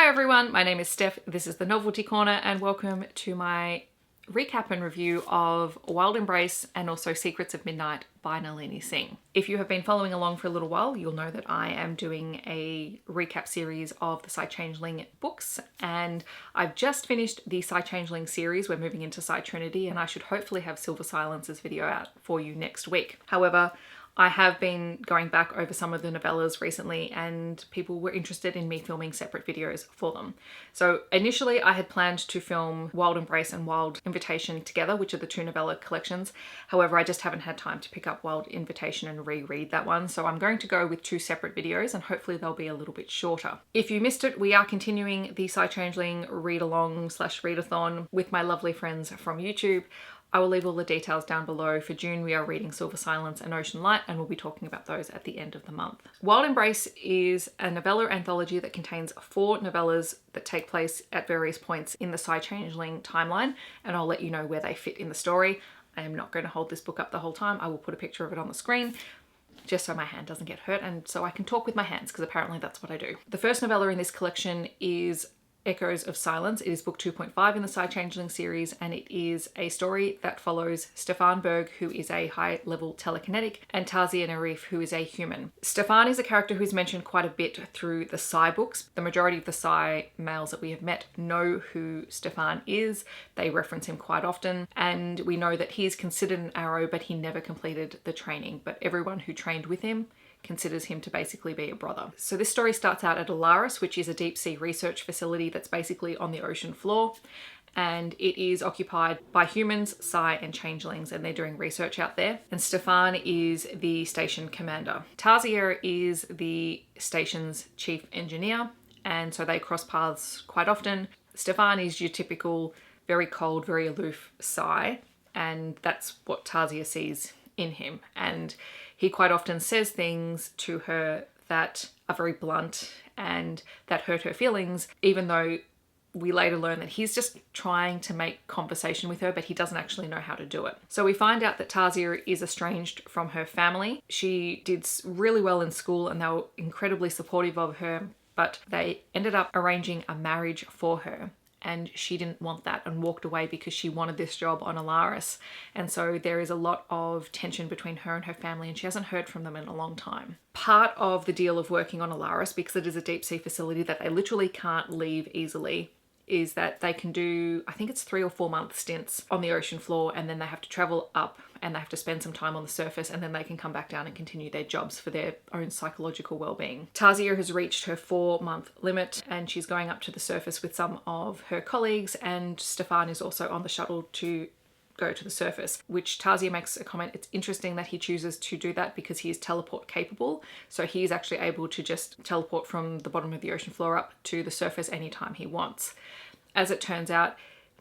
Hi everyone, my name is Steph, this is the Noveltea Corner, and welcome to my recap and review of Wild Embrace and also Secrets of Midnight by Nalini Singh. If you have been following along for a little while, you'll know that I am doing a recap series of the Psy-Changeling books, and I've just finished the Psy-Changeling series. We're moving into Psy-Trinity, and I should hopefully have Silver Silence's video out for you next week. However, I have been going back over some of the novellas recently and people were interested in me filming separate videos for them. So initially I had planned to film Wild Embrace and Wild Invitation together, which are the two novella collections. However, I just haven't had time to pick up Wild Invitation and reread that one. So I'm going to go with two separate videos and hopefully they'll be a little bit shorter. If you missed it, we are continuing the Psy-Changeling read-along / readathon with my lovely friends from YouTube. I will leave all the details down below. For June, we are reading Silver Silence and Ocean Light, and we'll be talking about those at the end of the month. Wild Embrace is a novella anthology that contains 4 novellas that take place at various points in the Psy-Changeling timeline, and I'll let you know where they fit in the story. I am not going to hold this book up the whole time. I will put a picture of it on the screen, just so my hand doesn't get hurt and so I can talk with my hands, because apparently that's what I do. The first novella in this collection is Echoes of Silence. It is book 2.5 in the Psy-Changeling series, and it is a story that follows Stefan Berg, who is a high-level telekinetic, and Tarzia Narif, who is a human. Stefan is a character who's mentioned quite a bit through the Psy books. The majority of the Psy males that we have met know who Stefan is. They reference him quite often, and we know that he is considered an arrow, but he never completed the training. But everyone who trained with him considers him to basically be a brother. So this story starts out at Alaris, which is a deep sea research facility that's basically on the ocean floor, and it is occupied by humans, Psy and Changelings, and they're doing research out there. And Stefan is the station commander. Tarzia is the station's chief engineer, and so they cross paths quite often. Stefan is your typical very cold, very aloof Psy, and that's what Tarzia sees in him. And he quite often says things to her that are very blunt and that hurt her feelings, even though we later learn that he's just trying to make conversation with her, but he doesn't actually know how to do it. So we find out that Tarzia is estranged from her family. She did really well in school and they were incredibly supportive of her, but they ended up arranging a marriage for her. And she didn't want that and walked away because she wanted this job on Alaris. And so there is a lot of tension between her and her family, and she hasn't heard from them in a long time. Part of the deal of working on Alaris, because it is a deep sea facility that they literally can't leave easily, is that they can do, I think it's 3 or 4 month stints on the ocean floor, and then they have to travel up and they have to spend some time on the surface, and then they can come back down and continue their jobs for their own psychological well-being. Tarzia has reached her 4-month limit and she's going up to the surface with some of her colleagues, and Stefan is also on the shuttle to go to the surface, which Tarzia makes a comment. It's interesting that he chooses to do that because he is teleport capable. So he's actually able to just teleport from the bottom of the ocean floor up to the surface anytime he wants. As it turns out,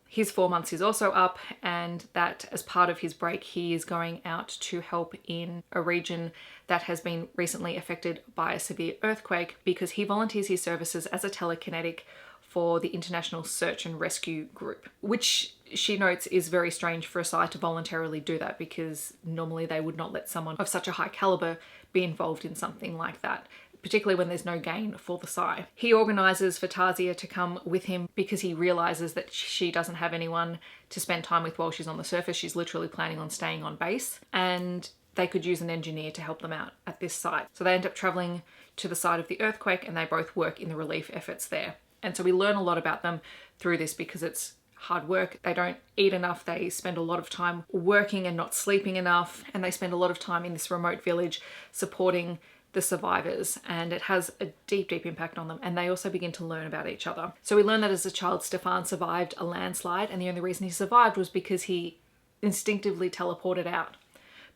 his 4 months is also up, and that as part of his break, he is going out to help in a region that has been recently affected by a severe earthquake, because he volunteers his services as a telekinetic for the International Search and Rescue Group, which she notes is very strange for a Psy to voluntarily do that, because normally they would not let someone of such a high caliber be involved in something like that, particularly when there's no gain for the Psy. He organises for Tarzia to come with him because he realises that she doesn't have anyone to spend time with while she's on the surface. She's literally planning on staying on base, and they could use an engineer to help them out at this site. So they end up travelling to the site of the earthquake, and they both work in the relief efforts there. And so we learn a lot about them through this because it's hard work. They don't eat enough. They spend a lot of time working and not sleeping enough. And they spend a lot of time in this remote village supporting the survivors, and it has a deep impact on them. And they also begin to learn about each other. So we learn that as a child, Stefan survived a landslide, and the only reason he survived was because he instinctively teleported out.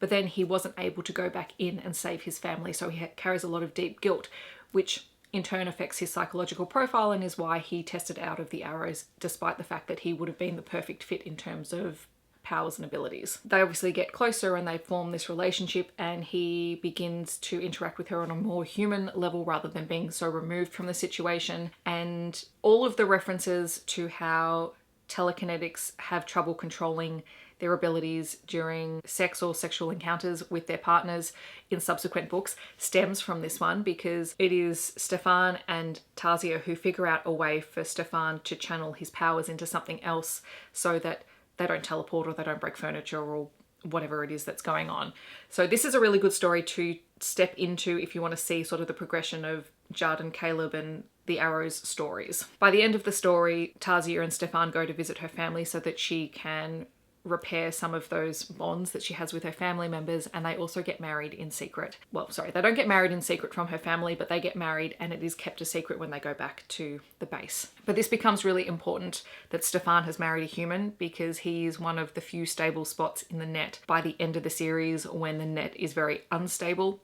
But then he wasn't able to go back in and save his family, so he carries a lot of deep guilt, which in turn affects his psychological profile and is why he tested out of the arrows, despite the fact that he would have been the perfect fit in terms of powers and abilities. They obviously get closer and they form this relationship, and he begins to interact with her on a more human level rather than being so removed from the situation. And all of the references to how telekinetics have trouble controlling their abilities during sex or sexual encounters with their partners in subsequent books stems from this one, because it is Stefan and Tasia who figure out a way for Stefan to channel his powers into something else so that they don't teleport or they don't break furniture or whatever it is that's going on. So this is a really good story to step into if you want to see sort of the progression of Judd and Caleb and the Arrows stories. By the end of the story, Tasia and Stefan go to visit her family so that she can repair some of those bonds that she has with her family members, and they also get married in secret. Well, sorry, they don't get married in secret from her family, but they get married and it is kept a secret when they go back to the base. But this becomes really important that Stefan has married a human, because he is one of the few stable spots in the net by the end of the series when the net is very unstable,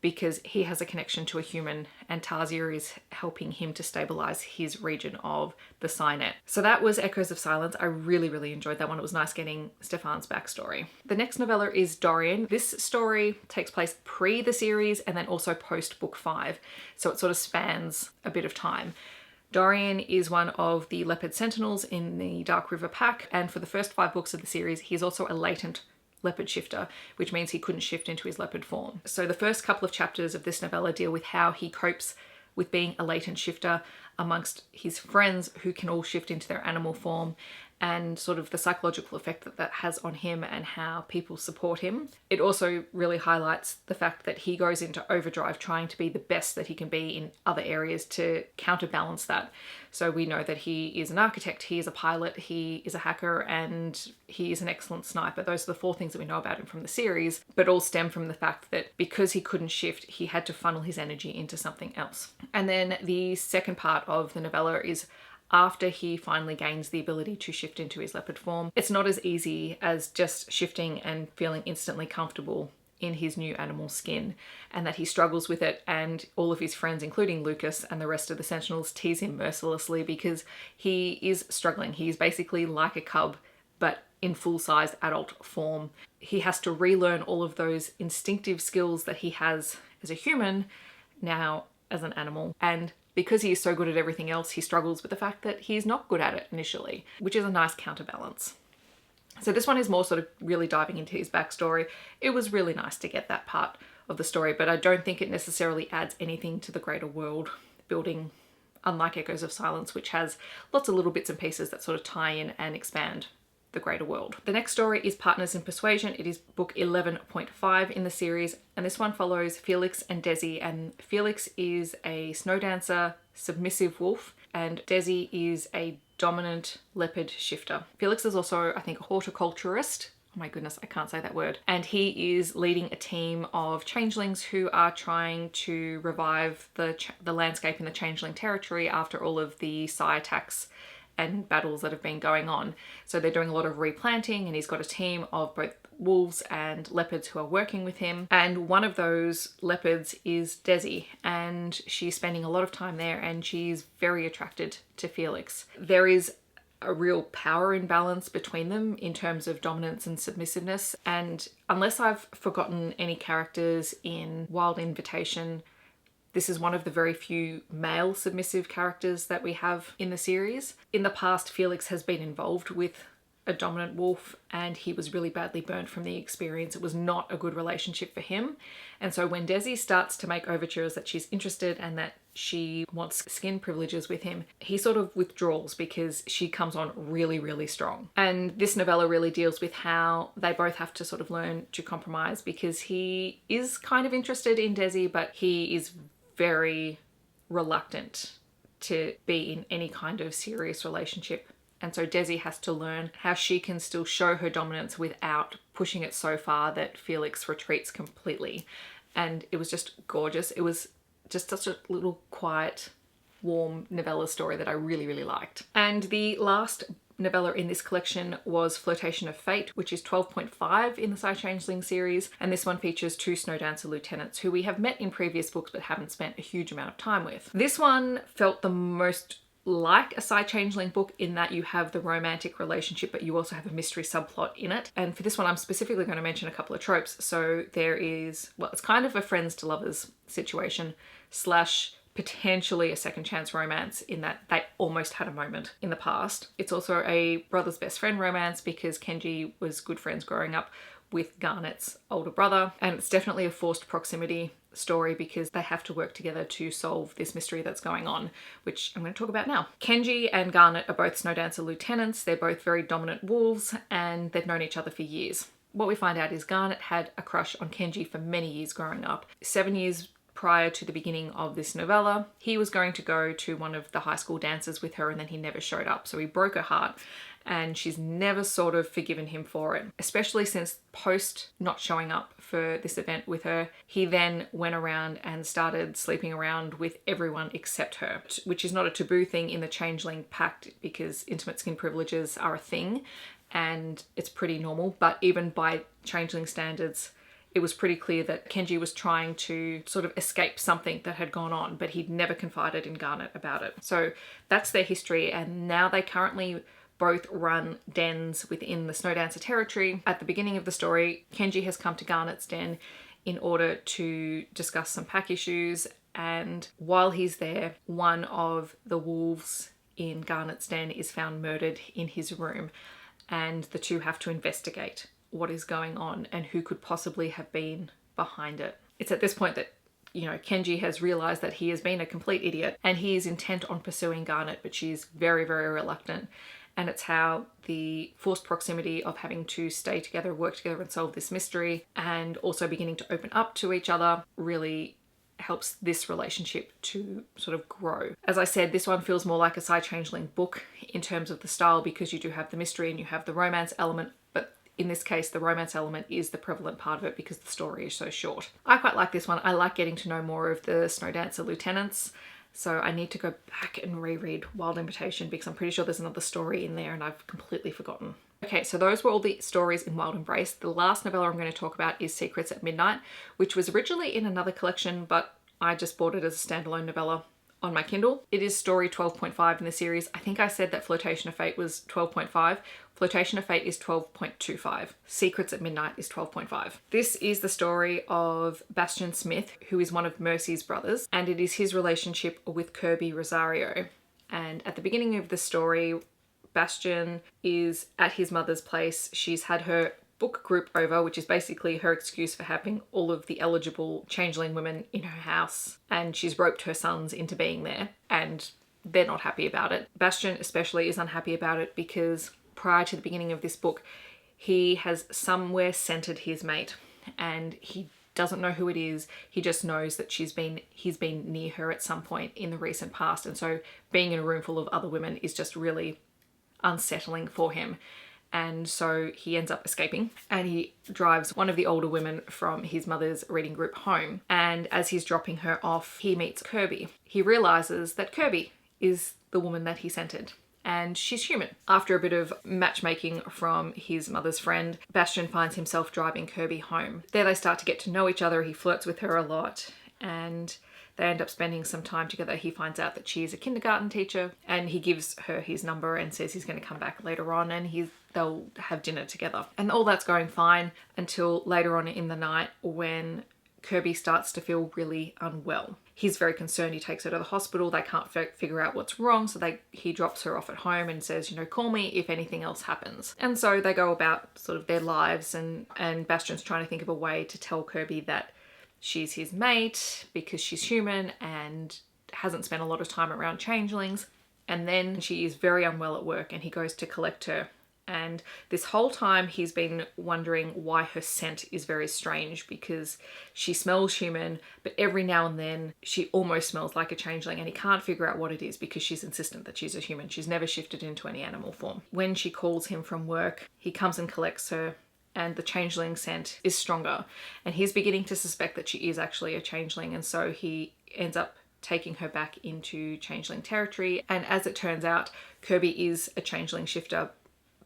because he has a connection to a human and Tasia is helping him to stabilize his region of the Psy-Net. So that was Echoes of Silence. I really, really enjoyed that one. It was nice getting Stefan's backstory. The next novella is Dorian. This story takes place pre the series and then also post book 5. So it sort of spans a bit of time. Dorian is one of the leopard sentinels in the Dark River Pack, and for the first 5 books of the series, he's also a latent leopard shifter, which means he couldn't shift into his leopard form. So the first couple of chapters of this novella deal with how he copes with being a latent shifter amongst his friends who can all shift into their animal form, and sort of the psychological effect that that has on him and how people support him. It also really highlights the fact that he goes into overdrive trying to be the best that he can be in other areas to counterbalance that. So we know that he is an architect, he is a pilot, he is a hacker, and he is an excellent sniper. Those are the 4 things that we know about him from the series, but all stem from the fact that because he couldn't shift, he had to funnel his energy into something else. And then the second part of the novella is after he finally gains the ability to shift into his leopard form. It's not as easy as just shifting and feeling instantly comfortable in his new animal skin, and that he struggles with it, and all of his friends, including Lucas and the rest of the Sentinels, tease him mercilessly because he is struggling. He's basically like a cub, but in full-size adult form. He has to relearn all of those instinctive skills that he has as a human now as an animal, and because he is so good at everything else, he struggles with the fact that he's not good at it initially, which is a nice counterbalance. So this one is more sort of really diving into his backstory. It was really nice to get that part of the story, but I don't think it necessarily adds anything to the greater world building, unlike Echoes of Silence, which has lots of little bits and pieces that sort of tie in and expand the greater world. The next story is Partners in Persuasion. It is book 11.5 in the series, and this one follows Felix and Desi, and Felix is a snow dancer, submissive wolf, and Desi is a dominant leopard shifter. Felix is also, I think, a horticulturist. Oh my goodness, I can't say that word. And he is leading a team of changelings who are trying to revive the landscape in the changeling territory after all of the Psy attacks and battles that have been going on. So they're doing a lot of replanting, and he's got a team of both wolves and leopards who are working with him. And one of those leopards is Desi, and she's spending a lot of time there, and she's very attracted to Felix. There is a real power imbalance between them in terms of dominance and submissiveness. And unless I've forgotten any characters in Wild Invitation, this is one of the very few male submissive characters that we have in the series. In the past, Felix has been involved with a dominant wolf, and he was really badly burnt from the experience. It was not a good relationship for him. And so when Desi starts to make overtures that she's interested and that she wants skin privileges with him, he sort of withdraws because she comes on really, really strong. And this novella really deals with how they both have to sort of learn to compromise, because he is kind of interested in Desi, but he is very reluctant to be in any kind of serious relationship. And so Desi has to learn how she can still show her dominance without pushing it so far that Felix retreats completely. And it was just gorgeous. It was just such a little quiet, warm novella story that I really, really liked. And the last novella in this collection was Flirtation of Fate, which is 12.5 in the Psy-Changeling series, and this one features 2 snow dancer lieutenants who we have met in previous books but haven't spent a huge amount of time with. This one felt the most like a Psy-Changeling book in that you have the romantic relationship, but you also have a mystery subplot in it. And for this one, I'm specifically going to mention a couple of tropes. So there is, well, it's kind of a friends to lovers situation / potentially a second chance romance in that they almost had a moment in the past. It's also a brother's best friend romance because Kenji was good friends growing up with Garnet's older brother, and it's definitely a forced proximity story because they have to work together to solve this mystery that's going on, which I'm going to talk about now. Kenji and Garnet are both Snowdancer lieutenants. They're both very dominant wolves and they've known each other for years. What we find out is Garnet had a crush on Kenji for many years growing up. 7 years prior to the beginning of this novella, he was going to go to one of the high school dances with her and then he never showed up. So he broke her heart and she's never sort of forgiven him for it, especially since post not showing up for this event with her, he then went around and started sleeping around with everyone except her, which is not a taboo thing in the Changeling Pact because intimate skin privileges are a thing and it's pretty normal, but even by Changeling standards, it was pretty clear that Kenji was trying to sort of escape something that had gone on, but he'd never confided in Garnet about it. So that's their history, and now they currently both run dens within the Snowdancer territory. At the beginning of the story, Kenji has come to Garnet's den in order to discuss some pack issues, and while he's there, one of the wolves in Garnet's den is found murdered in his room, and the two have to investigate what is going on and who could possibly have been behind it. It's at this point that, you know, Kenji has realized that he has been a complete idiot and he is intent on pursuing Garnet, but she's very, very reluctant. And it's how the forced proximity of having to stay together, work together and solve this mystery, and also beginning to open up to each other really helps this relationship to sort of grow. As I said, this one feels more like a Psy-Changeling book in terms of the style because you do have the mystery and you have the romance element, but in this case, the romance element is the prevalent part of it because the story is so short. I quite like this one. I like getting to know more of the Snowdancer lieutenants. So I need to go back and reread Wild Invitation because I'm pretty sure there's another story in there and I've completely forgotten. Okay, so those were all the stories in Wild Embrace. The last novella I'm going to talk about is Secrets at Midnight, which was originally in another collection, but I just bought it as a standalone novella on my Kindle. It is story 12.5 in the series. I think I said that Flirtation of Fate was 12.5. Flirtation of Fate is 12.25. Secrets at Midnight is 12.5. This is the story of Bastian Smith, who is one of Mercy's brothers, and it is his relationship with Kirby Rosario. And at the beginning of the story, Bastian is at his mother's place. She's had her book group over, which is basically her excuse for having all of the eligible changeling women in her house, and she's roped her sons into being there, and they're not happy about it. Bastian especially is unhappy about it because prior to the beginning of this book, he has somewhere centered his mate, and he doesn't know who it is. He just knows that he's been near her at some point in the recent past, and so being in a room full of other women is just really unsettling for him. And so he ends up escaping and he drives one of the older women from his mother's reading group home. And as he's dropping her off, he meets Kirby. He realizes that Kirby is the woman that he centered and she's human. After a bit of matchmaking from his mother's friend, Bastian finds himself driving Kirby home. There they start to get to know each other. He flirts with her a lot and they end up spending some time together. He finds out that she is a kindergarten teacher and he gives her his number and says he's going to come back later on and they'll have dinner together. And all that's going fine until later on in the night when Kirby starts to feel really unwell. He's very concerned. He takes her to the hospital. They can't figure out what's wrong. So he drops her off at home and says, you know, call me if anything else happens. And so they go about sort of their lives and Bastian's trying to think of a way to tell Kirby that she's his mate because she's human and hasn't spent a lot of time around changelings. And then she is very unwell at work and he goes to collect her. And this whole time he's been wondering why her scent is very strange because she smells human, but every now and then she almost smells like a changeling and he can't figure out what it is because she's insistent that she's a human. She's never shifted into any animal form. When she calls him from work, he comes and collects her and the changeling scent is stronger. And he's beginning to suspect that she is actually a changeling, and so he ends up taking her back into changeling territory. And as it turns out, Kirby is a changeling shifter,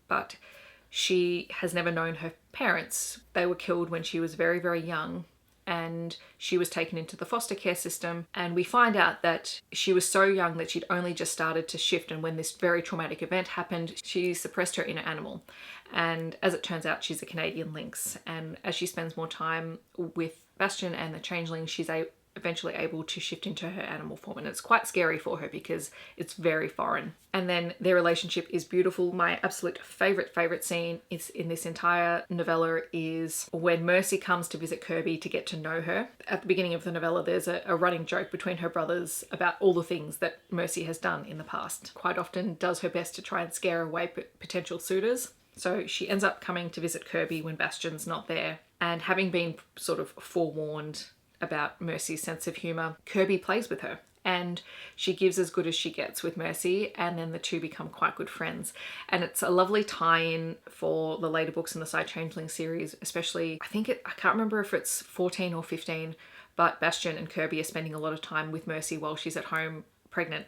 but she has never known her parents. They were killed when she was very, very young and she was taken into the foster care system. And we find out that she was so young that she'd only just started to shift. And when this very traumatic event happened, she suppressed her inner animal. And as it turns out, she's a Canadian lynx. And as she spends more time with Bastian and the changeling, she's eventually able to shift into her animal form, and it's quite scary for her because it's very foreign. And then their relationship is beautiful. My absolute favorite scene is in this entire novella is when Mercy comes to visit Kirby to get to know her. At the beginning of the novella, there's a running joke between her brothers about all the things that Mercy has done in the past. Quite often does her best to try and scare away potential suitors. So she ends up coming to visit Kirby when Bastion's not there, and having been sort of forewarned about Mercy's sense of humour, Kirby plays with her and she gives as good as she gets with Mercy, and then the two become quite good friends. And it's a lovely tie-in for the later books in the Psy-Changeling series, especially I can't remember if it's 14 or 15, but Bastion and Kirby are spending a lot of time with Mercy while she's at home pregnant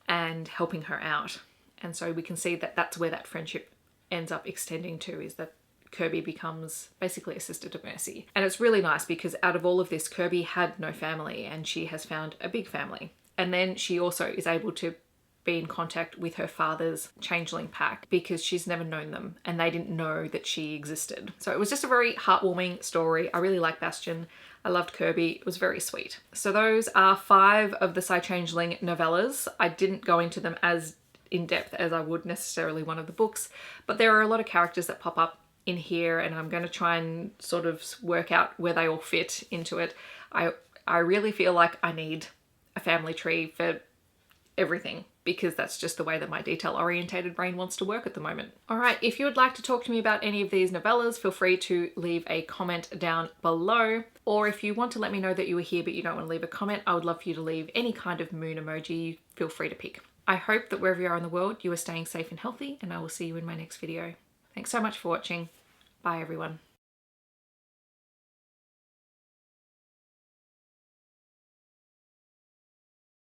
and helping her out. And so we can see that that's where that friendship ends up extending to, is that Kirby becomes basically a sister to Mercy. And it's really nice because out of all of this, Kirby had no family and she has found a big family. And then she also is able to be in contact with her father's changeling pack because she's never known them and they didn't know that she existed. So it was just a very heartwarming story. I really like Bastion. I loved Kirby. It was very sweet. So those are 5 of the Psy-Changeling novellas. I didn't go into them as in depth as I would necessarily one of the books, but there are a lot of characters that pop up in here and I'm going to try and sort of work out where they all fit into it. I really feel like I need a family tree for everything because that's just the way that my detail orientated brain wants to work at the moment. All right, if you would like to talk to me about any of these novellas, feel free to leave a comment down below. Or if you want to let me know that you were here but you don't want to leave a comment, I would love for you to leave any kind of moon emoji. Feel free to pick. I hope that wherever you are in the world, you are staying safe and healthy, and I will see you in my next video. Thanks so much for watching. Bye everyone.